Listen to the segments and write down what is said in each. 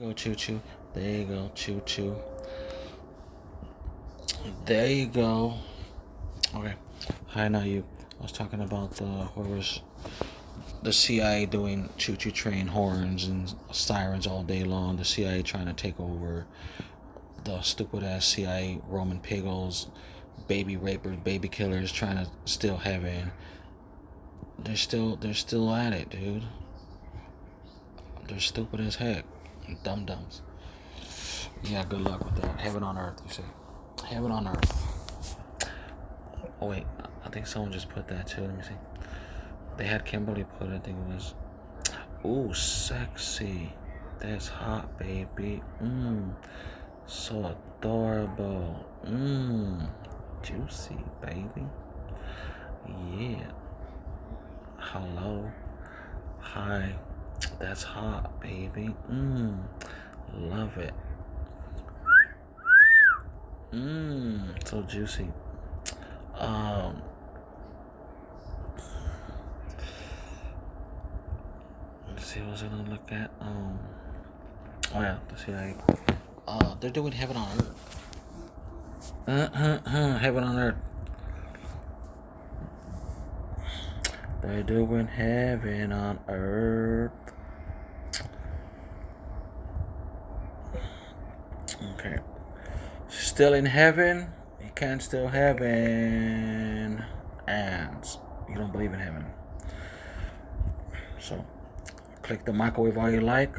Go choo choo. There you go, choo choo. There you go. Okay. Hi, now you. I was talking about the CIA doing choo choo train horns and sirens all day long. The CIA trying to take over. The stupid ass CIA Roman piggles, baby rapers, baby killers trying to steal heaven. They're still at it, dude. They're stupid as heck. Dum dums. Yeah, good luck with that. Heaven on earth, you say. Heaven on earth. Oh wait, I think someone just put that too. Let me see. They had Kimberly put it. I think it was. Ooh, sexy. That's hot, baby. So adorable. Juicy, baby. Yeah. Hello. Hi. That's hot, baby. Love it. So juicy. Let's see what I was gonna look at. Oh yeah, the CIA. They're doing Heaven on Earth. Heaven on Earth. They're doing Heaven on Earth. Okay. Still in heaven? You can't still heaven. And you don't believe in heaven. So, click the microwave all you like.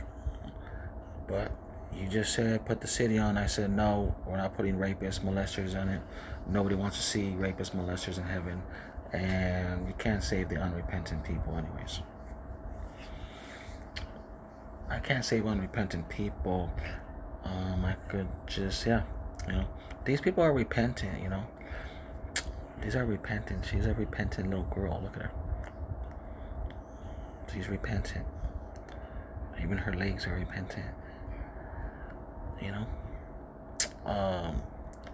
But you just said put the city on. I said no, we're not putting rapists, molesters on it. Nobody wants to see rapists, molesters in heaven. And you can't save the unrepentant people anyways. I can't save unrepentant people. I could just, these people are repentant, These are repentant. She's a repentant little girl. Look at her. She's repentant. Even her legs are repentant.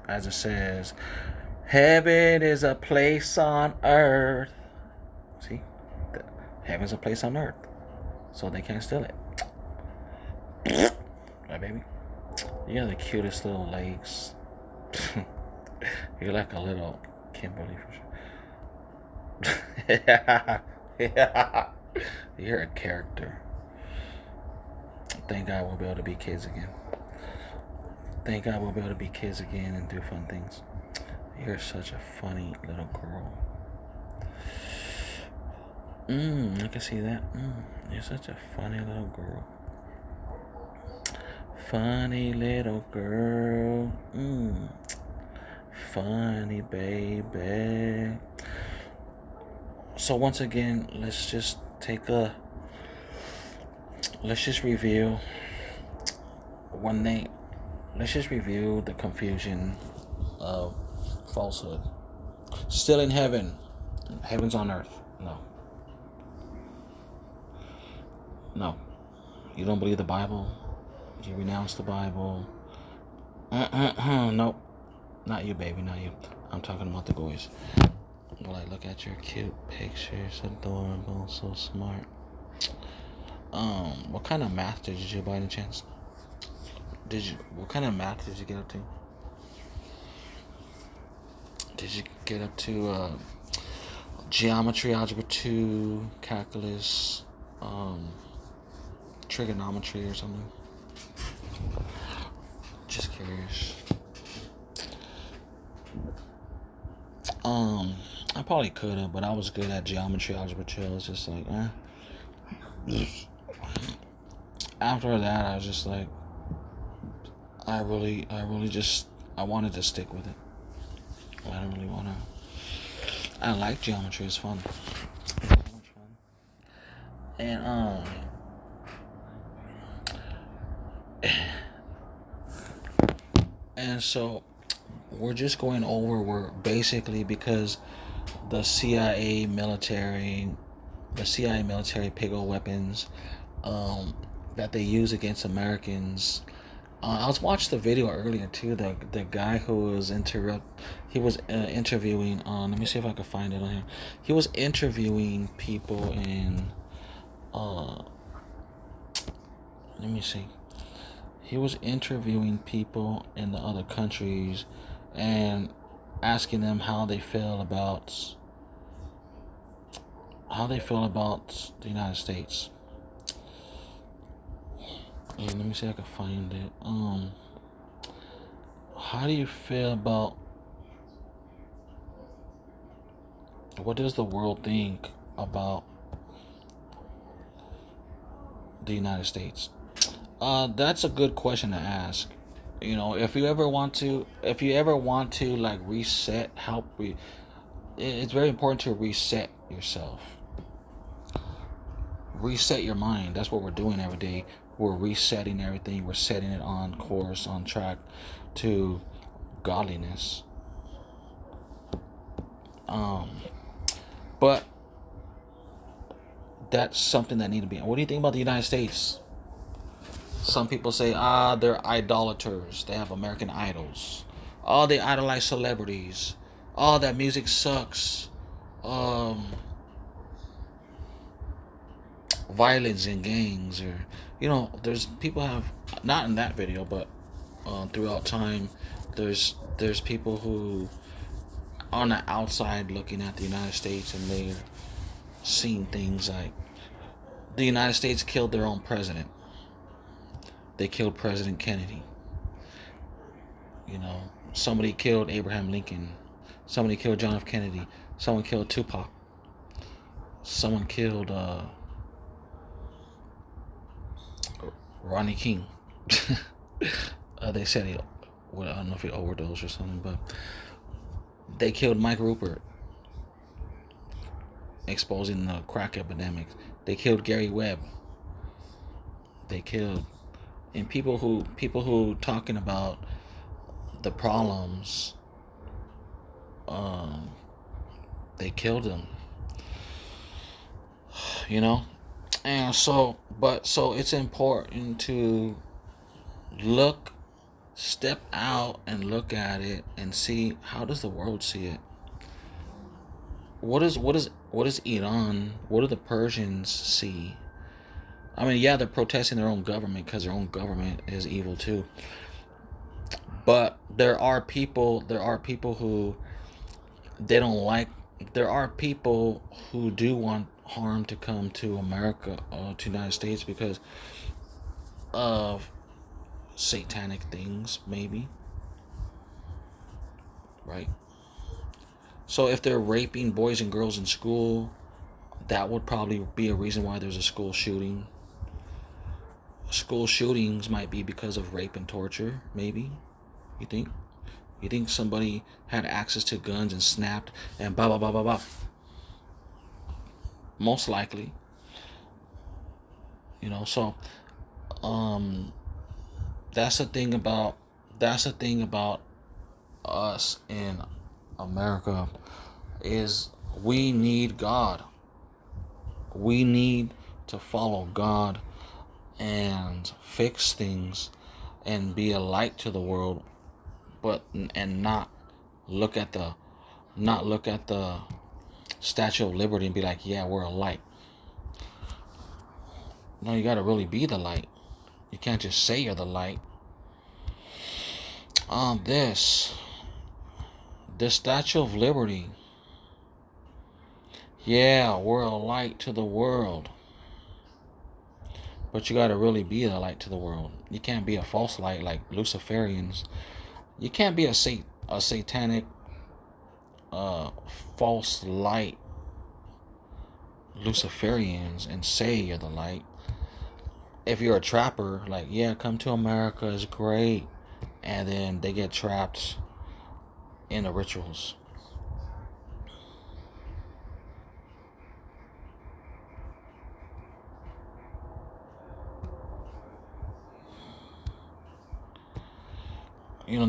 As it says, heaven is a place on earth. See? Heaven's a place on earth. So they can't steal it. Right, baby? You got the cutest little legs. You're like a little Kimberly for sure. Yeah. You're a character. Thank God we'll be able to be kids again. Thank God we'll be able to be kids again and do fun things. You're such a funny little girl. I can see that. You're such a funny little girl. Funny little girl. Funny baby. So once again, let's just review let's just review the confusion of falsehood. Still in heaven. Heaven's on earth. No. You don't believe the Bible? You renounce the Bible? Nope. Not you, baby, not you. I'm talking about the boys. Like, look at your cute pictures. Adorable, so smart. What kind of math did you do by any chance? What kind of math did you get up to? Did you get up to geometry, algebra 2, calculus, trigonometry or something? Just curious. I probably could have, but I was good at geometry, algebra 2. I was just like, After that, I was just like, I wanted to stick with it. I don't really want to. I like geometry. It's fun. It's so much fun. And so we're just going over where basically because the CIA military piggle weapons that they use against Americans. I was watching the video earlier too. The guy who was interviewing on. Let me see if I can find it on here. He was interviewing people in. Let me see. He was interviewing people in the other countries and asking them how they feel about the United States. And let me see if I can find it. How do you feel about, what does the world think about the United States? That's a good question to ask. If you ever want to, like reset, it's very important to reset yourself. Reset your mind. That's what we're doing every day. We're resetting everything. We're setting it on course, on track to godliness. But that's something that need to be. What do you think about the United States? Some people say, they're idolaters. They have American idols. They idolize celebrities. That music sucks. Violence and gangs, or there's people have, not in that video, but throughout time, there's people who on the outside looking at the United States, and they're seeing things like the United States killed their own president. They killed President Kennedy. Somebody killed Abraham Lincoln. Somebody killed John F. Kennedy. Someone killed Tupac. Someone killed Rodney King. They said I don't know if he overdosed or something, but they killed Mike Rupert, exposing the crack epidemic. They killed Gary Webb. They killed, and people who talking about the problems, they killed them. And so it's important to step out and look at it and see, how does the world see it? What is Iran? What do the Persians see? I mean, yeah, they're protesting their own government because their own government is evil too. But there are people who they don't like. There are people who do want harm to come to America, to the United States, because of satanic things, maybe. Right? So if they're raping boys and girls in school, that would probably be a reason why there's a school shooting. School shootings might be because of rape and torture, maybe. You think? You think somebody had access to guns and snapped and blah, blah, blah, blah, blah? Most likely. So that's the thing about us in America, is we need God. We need to follow God and fix things and be a light to the world, and not look at the Statue of Liberty and be like, yeah, we're a light. No, you gotta really be the light. You can't just say you're the light. The Statue of Liberty. Yeah, we're a light to the world. But you gotta really be the light to the world. You can't be a false light like Luciferians. You can't be a satanic false light Luciferians and say you're the light. If you're a trapper, like, yeah, come to America is great, and then they get trapped in the rituals.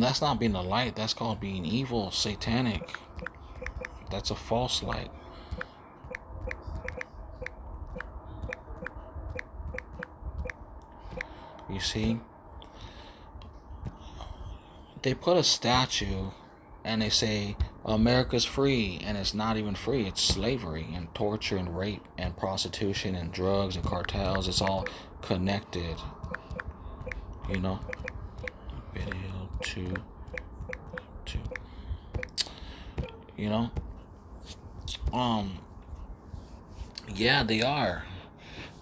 That's not being a light. That's called being evil, satanic. That's a false light. You see? They put a statue and they say America's free, and it's not even free. It's slavery and torture and rape and prostitution and drugs and cartels. It's all connected. You know, video two. You know, yeah, they are.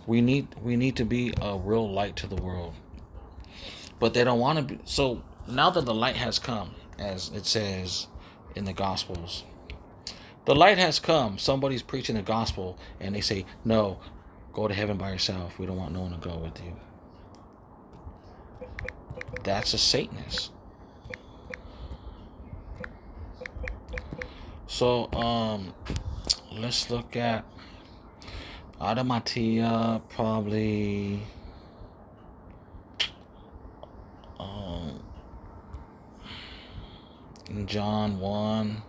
We need to be a real light to the world, but they don't want to be. So now that the light has come, as it says in the Gospels, the light has come. Somebody's preaching the gospel, and they say, "No, go to heaven by yourself. We don't want no one to go with you." That's a Satanist. So, let's look at Adamatia, probably. In John 1.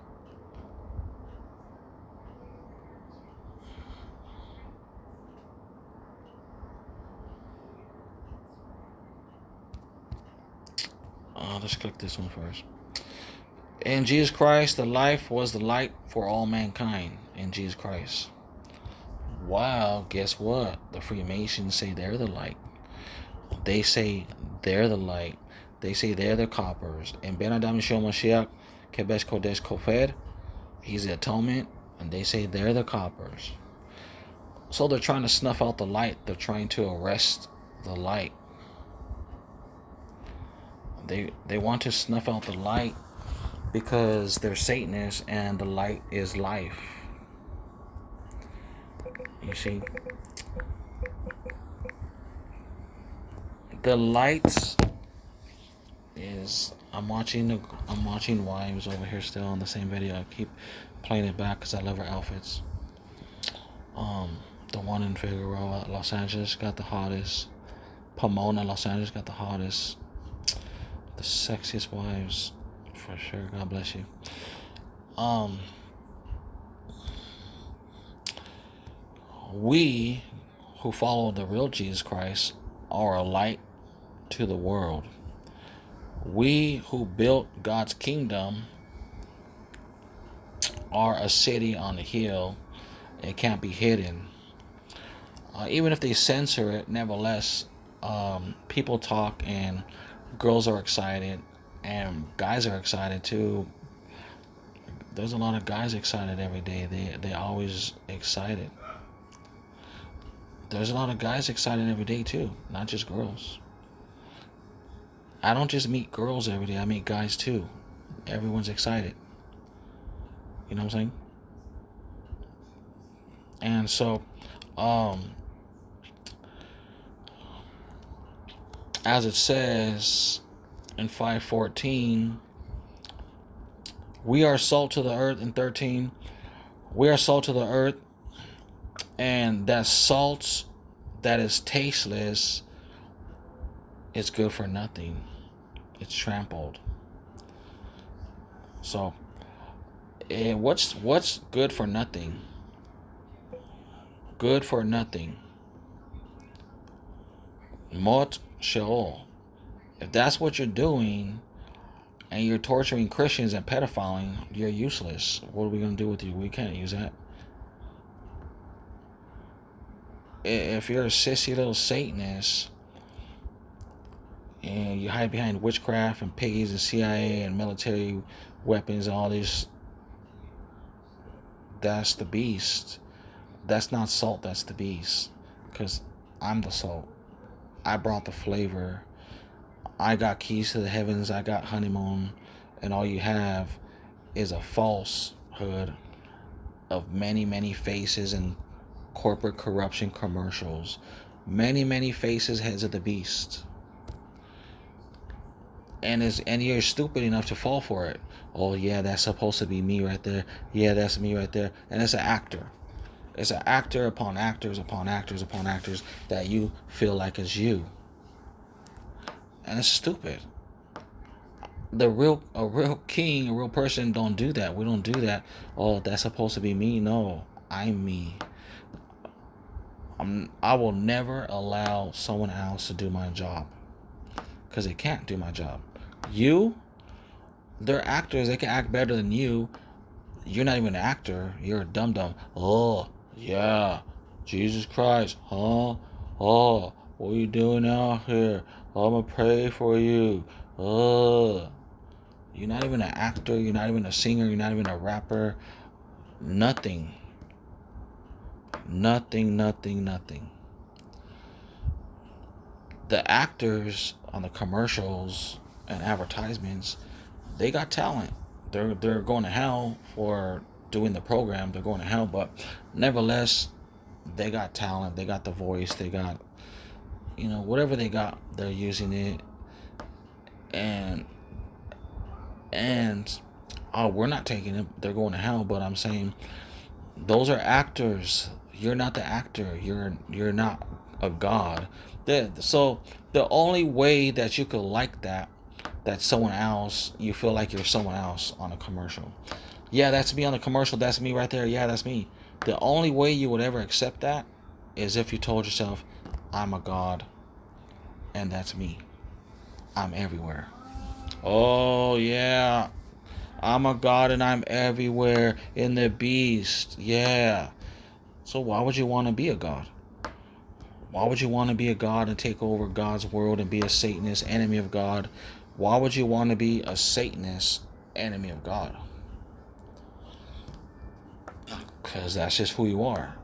Let's click this one first. In Jesus Christ, the life was the light for all mankind. In Jesus Christ. Wow, guess what? The Freemasons say they're the light. They say they're the light. They say they're the coppers. And Ben Adam Yeshua Mashiach, Kebesh Kodesh Kofed, he's the atonement. And they say they're the coppers. So they're trying to snuff out the light. They're trying to arrest the light. They want to snuff out the light because they're Satanists and the light is life. You see? The lights is I'm watching Wives over here still on the same video. I keep playing it back because I love her outfits. The one in Figueroa, Los Angeles, got the hottest. Pomona, Los Angeles, got the hottest. The sexiest wives, for sure. God bless you. We who follow the real Jesus Christ are a light to the world. We who built God's kingdom are a city on a hill. It can't be hidden. Even if they censor it, nevertheless, people talk and girls are excited and guys are excited too. There's a lot of guys excited every day. They always excited. There's a lot of guys excited every day too, not just girls. I don't just meet girls every day. I meet guys too. Everyone's excited. You know what I'm saying? And so, as it says in 5:14, we are salt to the earth. In 13, we are salt to the earth, and that salt that is tasteless is good for nothing. It's trampled. So, what's good for nothing? Good for nothing. Mot Sheol. If that's what you're doing, and you're torturing Christians and pedophiling, you're useless. What are we going to do with you? We can't use that. If you're a sissy little Satanist and you hide behind witchcraft and piggies and CIA and military weapons and all this, that's the beast. That's not salt, that's the beast. Because I'm the salt. I brought the flavor. I got keys to the heavens. I got honeymoon. And all you have is a falsehood of many, many faces and corporate corruption commercials. Many, many faces, heads of the beast. And you're stupid enough to fall for it. Oh yeah, that's supposed to be me right there. Yeah, that's me right there. And it's an actor. It's an actor upon actors upon actors upon actors that you feel like is you. And it's stupid. A real king, a real person don't do that. We don't do that. Oh, that's supposed to be me. No, I'm me. I will never allow someone else to do my job. Because they can't do my job. They're actors. They can act better than you. You're not even an actor. You're a dum-dum. Oh, yeah. Jesus Christ. Huh? Oh, what are you doing out here? Oh, I'm gonna pray for you. You're not even an actor. You're not even a singer. You're not even a rapper. Nothing. Nothing, nothing, nothing. The actors on the commercials and advertisements, they got talent. They're going to hell for doing the program. They're going to hell, but nevertheless, they got talent. They got the voice. They got, whatever they got, they're using it. And we're not taking it. They're going to hell. But I'm saying those are actors. You're not the actor. You're not a god. So the only way that you could like that someone else, you feel like you're someone else on a commercial. Yeah, that's me on the commercial. That's me right there. Yeah, that's me. The only way you would ever accept that is if you told yourself, I'm a god, and that's me. I'm everywhere. Oh, yeah. I'm a god and I'm everywhere in the beast. Yeah. So why would you want to be a god? Why would you want to be a god and take over God's world and be a Satanist, enemy of God? Why would you want to be a Satanist, enemy of God? Because that's just who you are.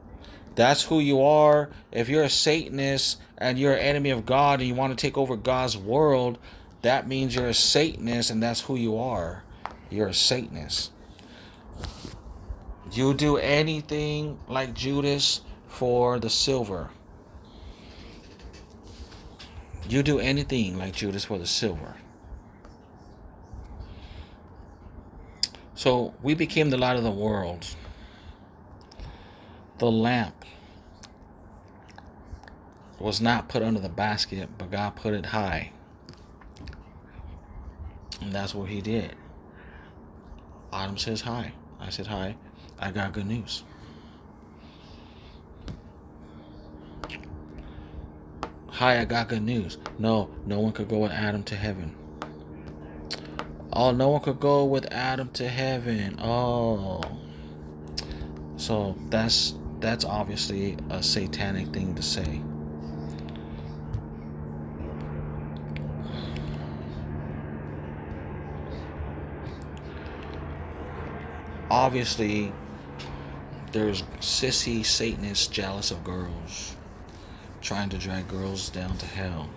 That's who you are. If you're a Satanist and you're an enemy of God and you want to take over God's world, that means you're a Satanist and that's who you are. You're a Satanist. You do anything like Judas for the silver. You do anything like Judas for the silver. So we became the light of the world. The lamp was not put under the basket, but God put it high. And that's what he did. Adam says hi. I said hi. I got good news. Hi, I got good news. No one could go with Adam to heaven. Oh, no one could go with Adam to heaven. Oh. So that's obviously a satanic thing to say. Obviously, there's sissy Satanists jealous of girls, trying to drag girls down to hell.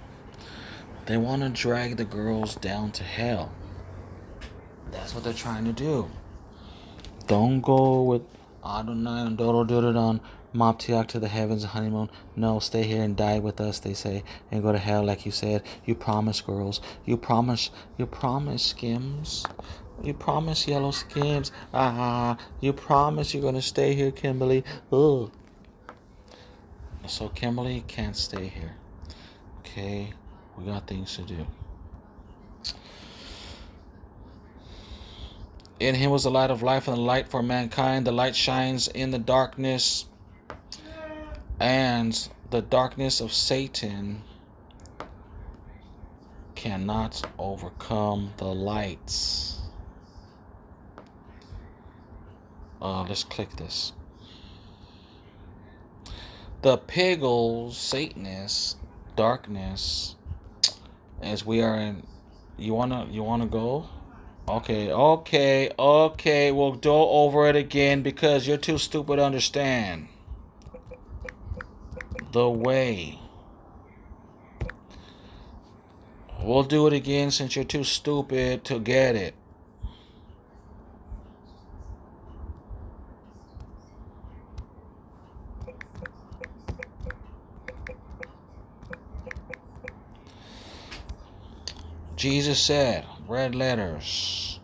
They want to drag the girls down to hell. That's what they're trying to do. Don't go with Adonai and Dorodododon, Moptiak to the heavens and honeymoon. No, stay here and die with us, they say, and go to hell like you said. You promise, girls. You promise, Skims. You promise, Yellow Skims. You promise you're going to stay here, Kimberly. Ugh. So Kimberly can't stay here. Okay, we got things to do. In him was the light of life and the light for mankind. The light shines in the darkness, and the darkness of Satan cannot overcome the lights. Let's click this. The Pagel Satanist darkness, as we are in. You wanna go? Okay. We'll go over it again because you're too stupid to understand. The way. We'll do it again since you're too stupid to get it. Jesus said, red letters.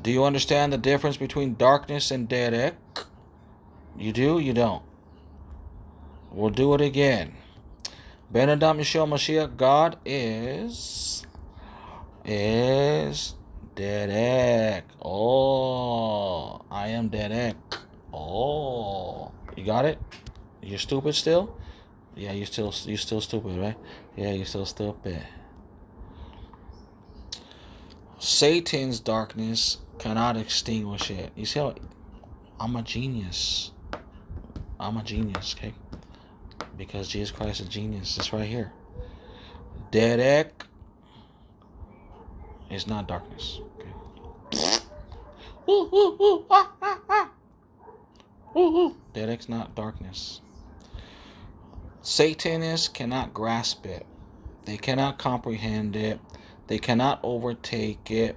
Do you understand the difference between darkness and derek? You do? You don't? We'll do it again. Ben Adam Yeshua Mashiach, God is derek. Oh, I am derek. Oh, you got it? You're stupid still? Yeah, you're still stupid, right? Yeah, you're still stupid. Satan's darkness cannot extinguish it. You see how I'm a genius. Okay? Because Jesus Christ is a genius. It's right here. Derek It's not darkness. Okay. Ooh, ooh, ooh, ah, ah, ah. Ooh, ooh. That is not darkness. Satanists cannot grasp it. They cannot comprehend it. They cannot overtake it.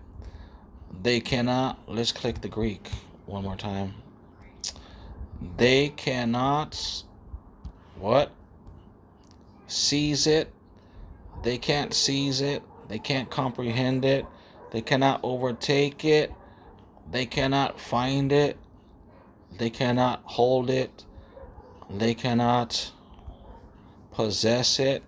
They cannot, let's click the Greek one more time. They cannot, what? Seize it. They can't seize it. They can't comprehend it. They cannot overtake it. They cannot find it. They cannot hold it. They cannot possess it.